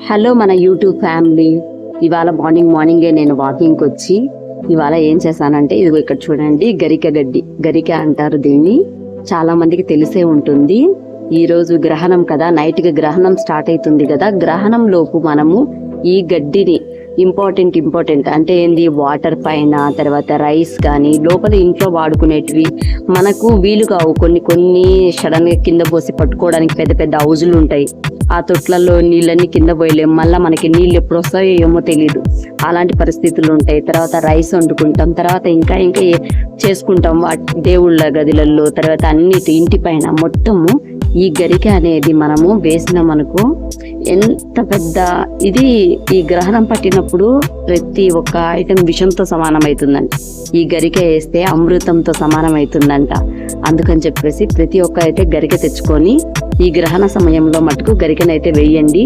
Hello మన YouTube family. ఇవాళ మార్నింగే నేను వాకింగ్కి వచ్చి ఇవాళ ఏం చేశానంటే, ఇదిగో ఇక్కడ చూడండి, గరిక అంటారు దీన్ని. చాలా మందికి తెలిసే ఉంటుంది. ఈ రోజు గ్రహణం కదా, నైట్కి గ్రహణం స్టార్ట్ అవుతుంది కదా. గ్రహణం లోపు మనము ఈ గడ్డిని ఇంపార్టెంట్ అంటే ఏంది, వాటర్ పైన, తర్వాత రైస్ కానీ లోపల ఇంట్లో వాడుకునేటివి మనకు వీలు కావు. కొన్ని సడన్ గా కింద పోసి పట్టుకోవడానికి పెద్ద పెద్ద హౌజులు ఉంటాయి. ఆ తొట్లలో నీళ్ళన్నీ కింద పోయలేము. మళ్ళీ మనకి నీళ్ళు ఎప్పుడు వస్తాయో ఏమో తెలియదు. అలాంటి పరిస్థితులు ఉంటాయి. తర్వాత రైస్ వండుకుంటాం, తర్వాత ఇంకా చేసుకుంటాం దేవుళ్ళ గదిలలో, తర్వాత అన్నిటి ఇంటి పైన మొత్తము ఈ గరిక అనేది మనము వేసిన మనకు ఎంత పెద్ద ఇది. ఈ గ్రహణం పట్టినప్పుడు ప్రతి ఒక్క ఐటెం విషంతో సమానమవుతుందంట. ఈ గరిక వేస్తే అమృతంతో సమానమవుతుందంట. అందుకని చెప్పేసి ప్రతి ఒక్క అయితే గరిక తెచ్చుకొని ఈ గ్రహణ సమయంలో మటుకు గరికనైతే వేయండి.